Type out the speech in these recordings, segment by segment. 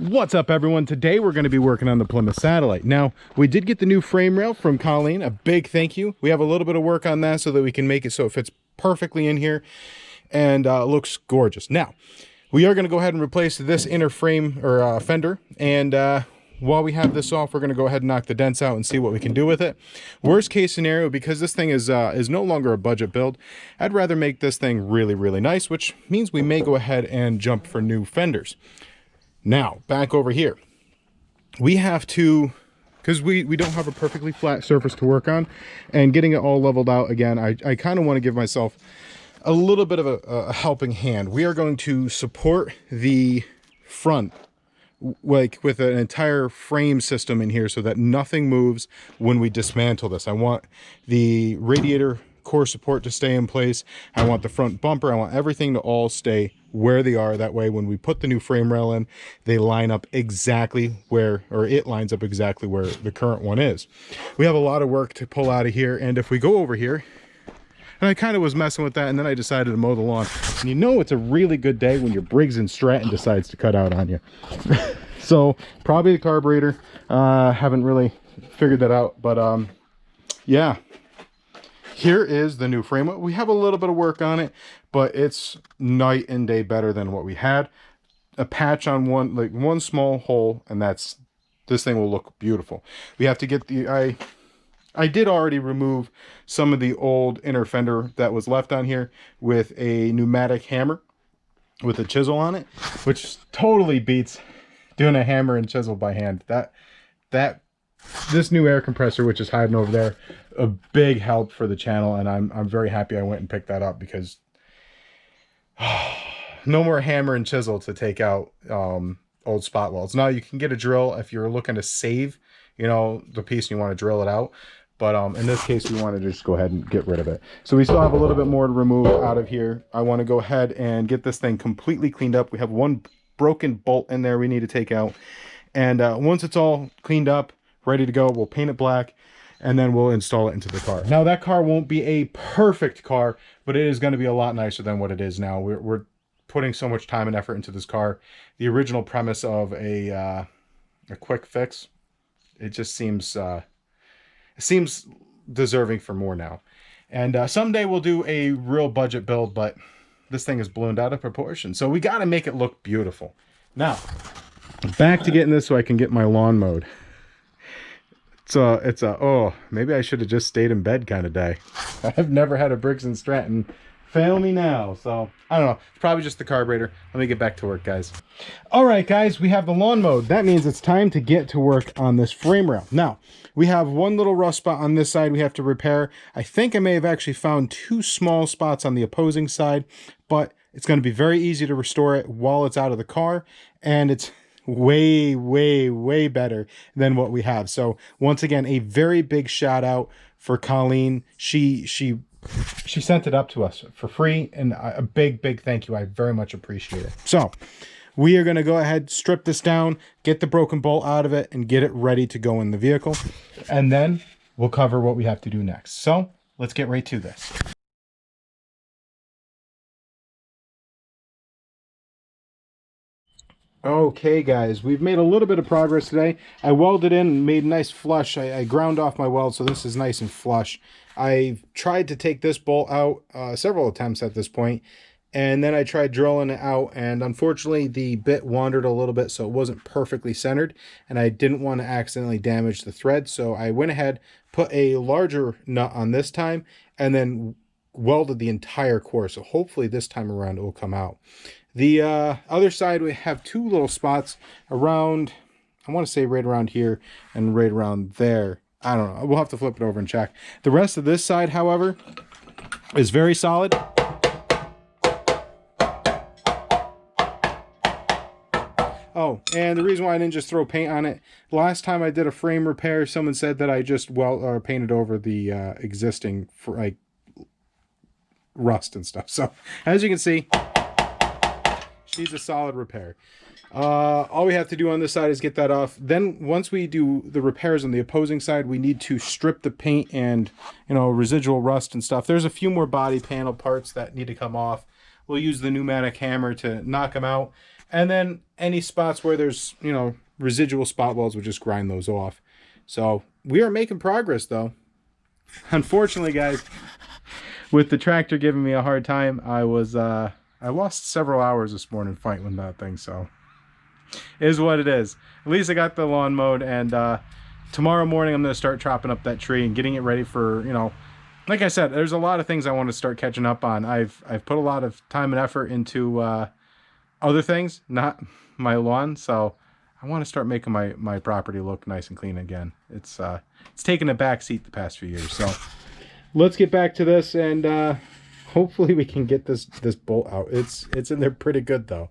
What's up, everyone? Today we're going to be working on the Plymouth Satellite. Now, we did get the new frame rail from Colleen. A big thank you. We have a little bit of work on that so that we can make it so it fits perfectly in here and looks gorgeous. Now, we are going to go ahead and replace this inner frame or fender, and while we have this off, we're going to go ahead and knock the dents out and see what we can do with it. Worst case scenario, because this thing is no longer a budget build, I'd rather make this thing really, really nice, which means we may go ahead and jump for new fenders. Now, back over here, we have to, because we don't have a perfectly flat surface to work on, and getting it all leveled out again, I kind of want to give myself a little bit of a helping hand. We are going to support the front like with an entire frame system in here so that nothing moves when we dismantle this. I want the radiator core support to stay in place. I want the front bumper. I want everything to all stay where they are. That way, when we put the new frame rail in, they line up exactly where, or it lines up exactly where the current one is. We have a lot of work to pull out of here. And if we go over here, and I kind of was messing with that, and then I decided to mow the lawn. And you know it's a really good day when your Briggs & Stratton decides to cut out on you. So probably the carburetor. Haven't really figured that out, but yeah. Here is the new frame. We have a little bit of work on it, but it's night and day better than what we had. A patch on one small hole, and this thing will look beautiful. We have to get the I did already remove some of the old inner fender that was left on here with a pneumatic hammer with a chisel on it, which totally beats doing a hammer and chisel by hand. This new air compressor, which is hiding over there, a big help for the channel, and I'm very happy I went and picked that up, because no more hammer and chisel to take out old spot welds. Now you can get a drill if you're looking to save, the piece and you want to drill it out. But in this case, we want to just go ahead and get rid of it. So we still have a little bit more to remove out of here. I want to go ahead and get this thing completely cleaned up. We have one broken bolt in there we need to take out. And once it's all cleaned up, ready to go, we'll paint it black, and then we'll install it into the car. Now, that car won't be a perfect car, but it is going to be a lot nicer than what it is now. We're putting so much time and effort into this car. The original premise of a quick fix, it just seems deserving for more now. And someday we'll do a real budget build, but this thing is ballooned out of proportion, so we got to make it look beautiful. Now, back to getting this so I can get my lawn mowed. Oh, maybe I should have just stayed in bed kind of day. I've never had a Briggs & Stratton fail me now, so I don't know. It's probably just the carburetor. Let me get back to work, guys. All right, guys, we have the lawn mowed. That means it's time to get to work on this frame rail. Now, we have one little rust spot on this side we have to repair. I think I may have actually found two small spots on the opposing side, but it's going to be very easy to restore it while it's out of the car, and it's way, way, way better than what we have. So once again, a very big shout out for Colleen. She sent it up to us for free, and a big thank you. I very much appreciate it. So we are going to go ahead, strip this down, get the broken bolt out of it, and get it ready to go in the vehicle. And then we'll cover what we have to do next. So let's get right to this. Okay, guys, we've made a little bit of progress today. I welded in and made a nice flush. I ground off my weld, so this is nice and flush. I've tried to take this bolt out several attempts at this point, and then I tried drilling it out, and unfortunately the bit wandered a little bit, so it wasn't perfectly centered, and I didn't want to accidentally damage the thread, so I went ahead, put a larger nut on this time, and then welded the entire core, so hopefully this time around it will come out. The other side, we have two little spots around, I want to say right around here and right around there. I don't know. We'll have to flip it over and check. The rest of this side, however, is very solid. Oh, and the reason why I didn't just throw paint on it, last time I did a frame repair, someone said that I just painted over the existing rust and stuff. So, as you can see, she's a solid repair. All we have to do on this side is get that off. Then once we do the repairs on the opposing side, we need to strip the paint and, residual rust and stuff. There's a few more body panel parts that need to come off. We'll use the pneumatic hammer to knock them out. And then any spots where there's, you know, residual spot welds, we'll just grind those off. So we are making progress though. Unfortunately, guys, with the tractor giving me a hard time, I lost several hours this morning fighting with that thing, so it is what it is. At least I got the lawn mowed, and tomorrow morning I'm going to start chopping up that tree and getting it ready for, you know, like I said, there's a lot of things I want to start catching up on. I've put a lot of time and effort into other things, not my lawn, so I want to start making my property look nice and clean again. It's taken a back seat the past few years, so let's get back to this, and hopefully we can get this bolt out. It's in there pretty good though.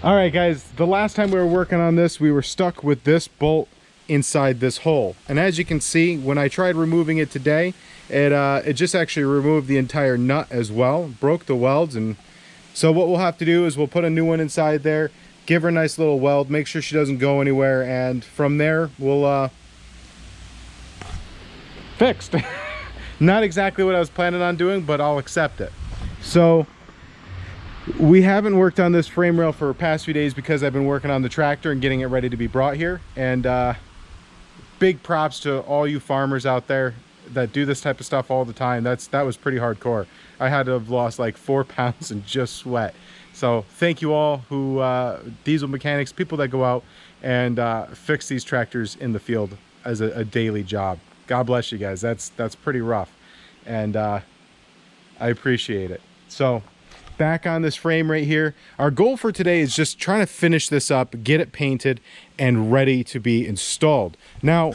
All right, guys, the last time we were working on this, we were stuck with this bolt inside this hole, and as you can see, when I tried removing it today, it just actually removed the entire nut as well, broke the welds. And so what we'll have to do is we'll put a new one inside there, give her a nice little weld, make sure she doesn't go anywhere, and from there we'll fixed. Not exactly what I was planning on doing, but I'll accept it. So we haven't worked on this frame rail for the past few days because I've been working on the tractor and getting it ready to be brought here. And big props to all you farmers out there that do this type of stuff all the time. That was pretty hardcore. I had to have lost like 4 pounds in just sweat. So thank you all who diesel mechanics, people that go out and fix these tractors in the field as a daily job. God bless you guys. That's pretty rough, and I appreciate it. So back on this frame right here, our goal for today is just trying to finish this up, get it painted and ready to be installed. Now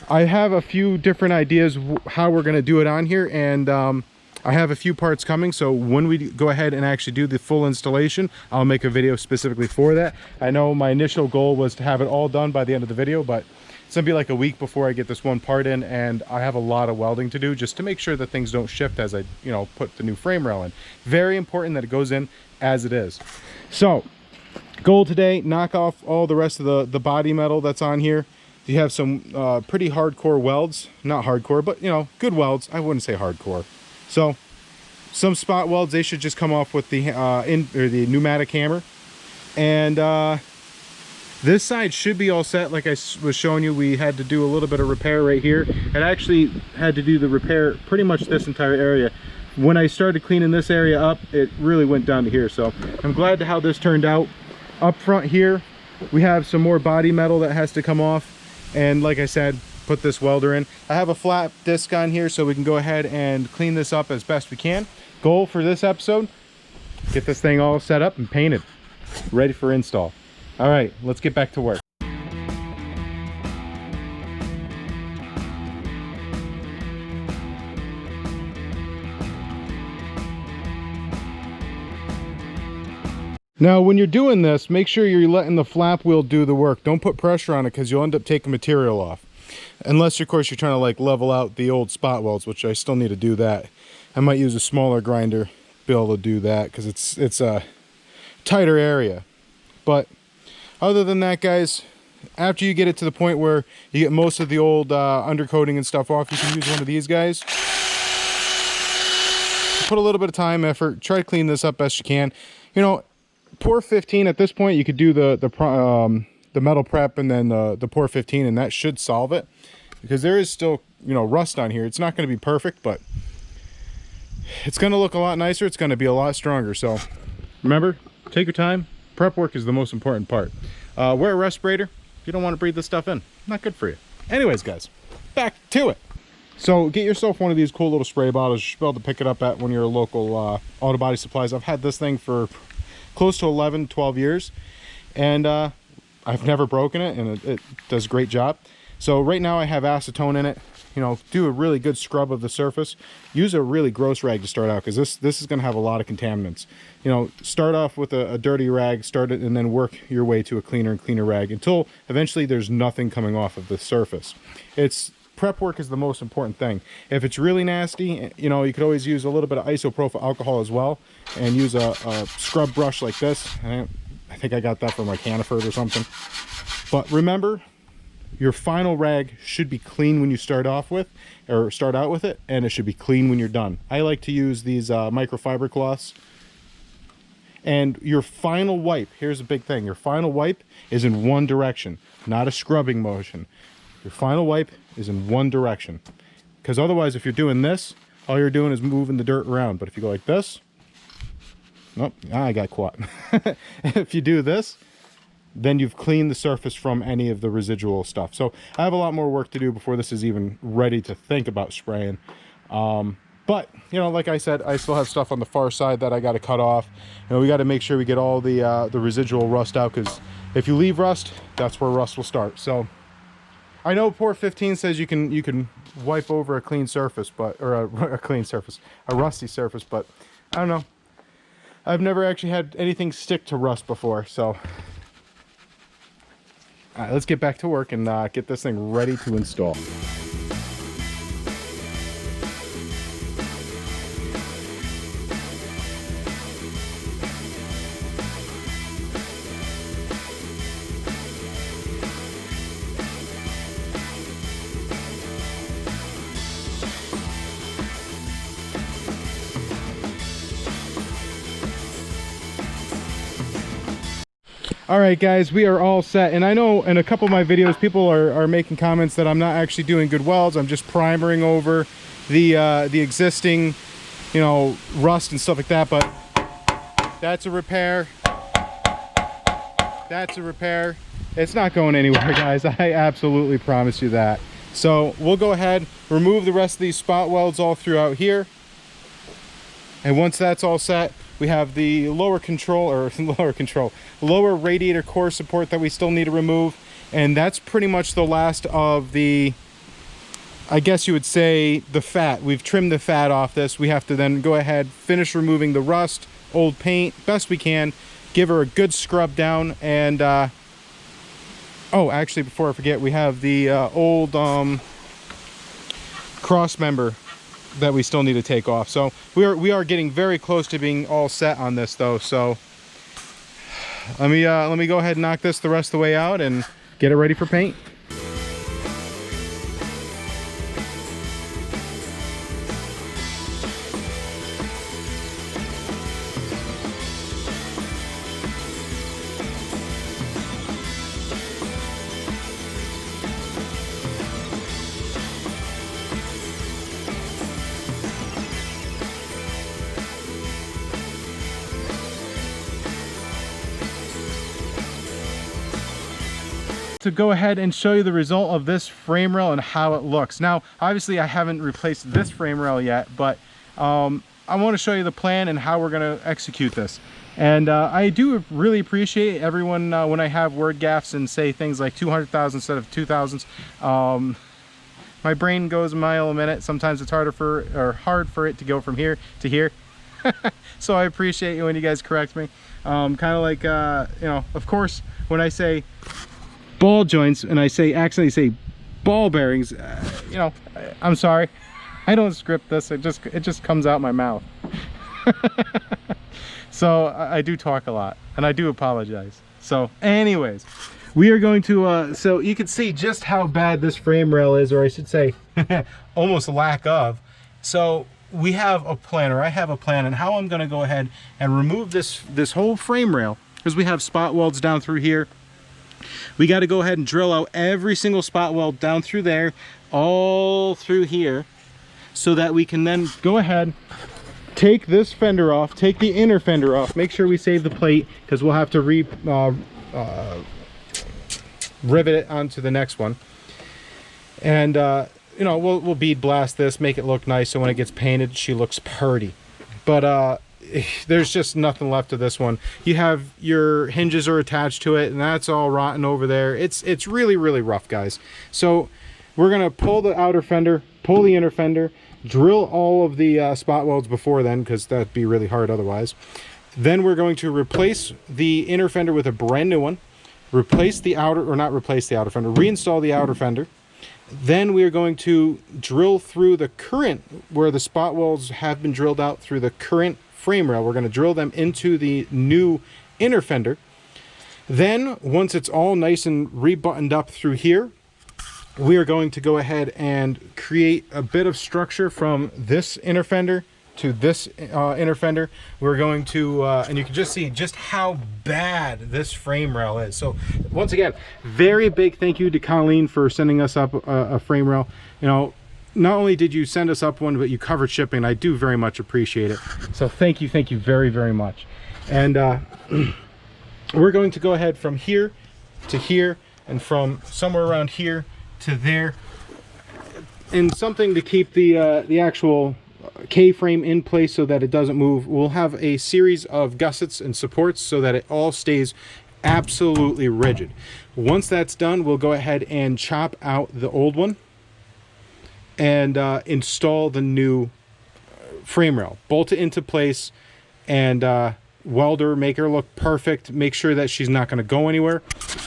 I have a few different ideas how we're going to do it on here, and I have a few parts coming, so when we go ahead and actually do the full installation, I'll make a video specifically for that. I know my initial goal was to have it all done by the end of the video, but it's gonna be like a week before I get this one part in, and I have a lot of welding to do just to make sure that things don't shift as I, you know, put the new frame rail in. Very important that it goes in as it is. So goal today, knock off all the rest of the body metal that's on here. You have some pretty hardcore welds, not hardcore, but you know, good welds. I wouldn't say hardcore. So some spot welds, they should just come off with the the pneumatic hammer. And this side should be all set. Like I was showing you, we had to do a little bit of repair right here. And actually had to do the repair pretty much this entire area. When I started cleaning this area up, it really went down to here. So I'm glad to how this turned out. Up front here, we have some more body metal that has to come off. And like I said, put this welder in. I have a flat disc on here so we can go ahead and clean this up as best we can. Goal for this episode, get this thing all set up and painted, ready for install. All right, let's get back to work. Now, when you're doing this, make sure you're letting the flap wheel do the work. Don't put pressure on it because you'll end up taking material off. Unless, of course, you're trying to like level out the old spot welds, which I still need to do that. I might use a smaller grinder to be able to do that because it's a tighter area. But other than that, guys, after you get it to the point where you get most of the old undercoating and stuff off, you can use one of these guys. Put a little bit of time, effort, try to clean this up best you can. You know, pour 15 at this point, you could do the metal prep and then the pour 15, and that should solve it. Because there is still, you know, rust on here. It's not going to be perfect, but it's going to look a lot nicer. It's going to be a lot stronger. So remember, take your time. Prep work is the most important part. Wear a respirator. You don't want to breathe this stuff in. Not good for you. Anyways, guys, back to it. So get yourself one of these cool little spray bottles. You should be able to pick it up at one of your local auto body supplies. I've had this thing for close to 11, 12 years, and I've never broken it, and it does a great job. So right now I have acetone in it. You know, do a really good scrub of the surface. Use a really gross rag to start out, because this is going to have a lot of contaminants. You know, start off with a dirty rag, start it, and then work your way to a cleaner and cleaner rag until eventually there's nothing coming off of the surface. Prep work is the most important thing. If it's really nasty, you know, you could always use a little bit of isopropyl alcohol as well, and use a scrub brush like this. I think I got that from like Hannaford or something. But remember, your final rag should be clean when you start out with it, and it should be clean when you're done. I like to use these microfiber cloths, And your final wipe, here's a big thing, your final wipe is in one direction, not a scrubbing motion. Your final wipe is in one direction. Because otherwise, if you're doing this, all you're doing is moving the dirt around. But if you go like this, nope, I got caught. If you do this, then you've cleaned the surface from any of the residual stuff. So I have a lot more work to do before this is even ready to think about spraying. But, you know, like I said, I still have stuff on the far side that I got to cut off. You know, we got to make sure we get all the residual rust out, because if you leave rust, that's where rust will start. So I know Port 15 says you can wipe over a clean surface, but, or a clean surface, a rusty surface, but I don't know. I've never actually had anything stick to rust before, so. All right, let's get back to work and get this thing ready to install. All right, guys, we are all set. And I know in a couple of my videos, people are making comments that I'm not actually doing good welds. I'm just primering over the existing, you know, rust and stuff like that. But that's a repair. That's a repair. It's not going anywhere, guys. I absolutely promise you that. So we'll go ahead, remove the rest of these spot welds all throughout here. And once that's all set, we have the lower radiator core support that we still need to remove. And that's pretty much the last of the, I guess you would say, the fat. We've trimmed the fat off this. We have to then go ahead, finish removing the rust, old paint, best we can, give her a good scrub down. And, oh, actually, before I forget, we have the old cross member that we still need to take off. So we are getting very close to being all set on this, though. So let me go ahead and knock this the rest of the way out and get it ready for paint. To go ahead and show you the result of this frame rail and how it looks. Now, obviously I haven't replaced this frame rail yet, but I want to show you the plan and how we're going to execute this. And I do really appreciate everyone when I have word gaffes and say things like 200,000 instead of 2,000s. My brain goes a mile a minute. Sometimes it's hard for it to go from here to here. So I appreciate you when you guys correct me. Kind of like, you know, of course, when I say ball joints and I accidentally say ball bearings, you know, I'm sorry. I don't script this. It just comes out my mouth. So I do talk a lot and I do apologize. So anyways, we are going to so you can see just how bad this frame rail is, or I should say almost lack of. So we have a plan, or I have a plan, on how I'm going to go ahead and remove this whole frame rail, because we have spot welds down through here. We got to go ahead and drill out every single spot weld down through there, all through here, so that we can then go ahead, take this fender off, take the inner fender off, make sure we save the plate, because we'll have to rivet it onto the next one. And you know, we'll bead blast this, make it look nice, so when it gets painted, she looks purty. But there's just nothing left of this one. You have your hinges are attached to it, and that's all rotten over there. It's really, really rough, guys. So we're gonna pull the outer fender, pull the inner fender, drill all of the spot welds before then, because that'd be really hard otherwise. Then we're going to replace the inner fender with a brand new one, replace the outer, or not replace the outer fender, reinstall the outer fender. Then we are going to drill through the current, where the spot welds have been drilled out through the current frame rail. We're going to drill them into the new inner fender. Then once it's all nice and rebuttoned up through here, we are going to go ahead and create a bit of structure from this inner fender to this inner fender. We're going to, and you can just see just how bad this frame rail is. So once again, very big thank you to Colleen for sending us up a frame rail. You know, not only did you send us up one, but you covered shipping. I do very much appreciate it. So thank you very, very much. And we're going to go ahead from here to here, and from somewhere around here to there, and something to keep the actual K-frame in place so that it doesn't move. We'll have a series of gussets and supports so that it all stays absolutely rigid. Once that's done, we'll go ahead and chop out the old one and install the new frame rail, bolt it into place, and welder, make her look perfect, make sure that she's not going to go anywhere.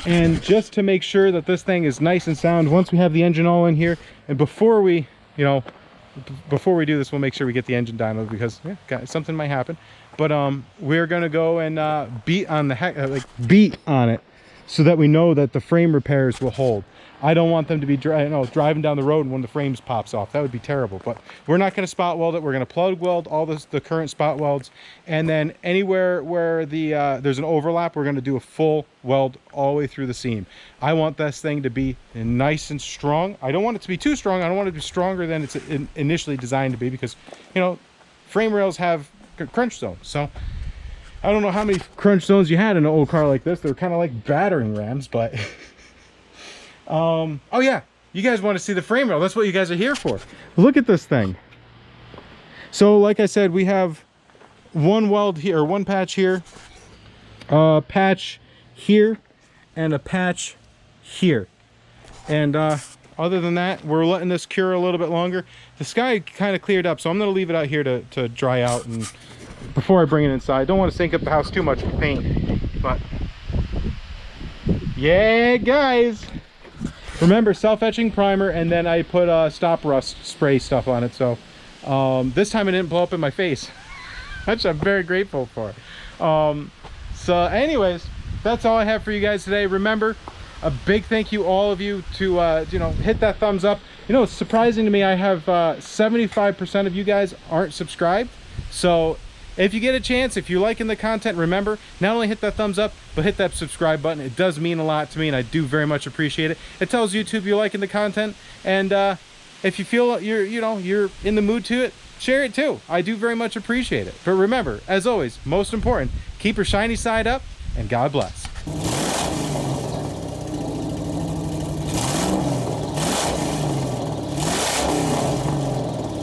And just to make sure that this thing is nice and sound, once we have the engine all in here, and before we, you know, before we do this, we'll make sure we get the engine dyno, because yeah, something might happen. But we're gonna go and beat on the beat on it, so that we know that the frame repairs will hold. I don't want them to be driving down the road and one of the frames pops off. That would be terrible. But we're not going to spot weld it. We're going to plug weld all the current spot welds, and then anywhere where there's an overlap, we're going to do a full weld all the way through the seam. I want this thing to be nice and strong. I don't want it to be too strong. I don't want it to be stronger than it's initially designed to be, because, you know, frame rails have crunch zones. So I don't know how many crunch zones you had in an old car like this. They're kind of like battering rams, but oh yeah, you guys want to see the frame rail. That's what you guys are here for. Look at this thing. So like I said, we have one weld here, or one patch here, a patch here, and a patch here. And other than that, we're letting this cure a little bit longer. The sky kind of cleared up, so I'm going to leave it out here to dry out, and before I bring it inside. Don't want to stink up the house too much with paint, but yeah, guys. Remember, self-etching primer, and then I put stop rust spray stuff on it. So this time it didn't blow up in my face, which I'm very grateful for. So anyways, that's all I have for you guys today. Remember, a big thank you, all of you, to you know, hit that thumbs up. You know, it's surprising to me, I have 75% of you guys aren't subscribed. So if you get a chance, if you're liking the content, remember, not only hit that thumbs up, but hit that subscribe button. It does mean a lot to me, and I do very much appreciate it. It tells YouTube you're liking the content, and if you feel you're in the mood to it, share it too. I do very much appreciate it. But remember, as always, most important, keep your shiny side up, and God bless.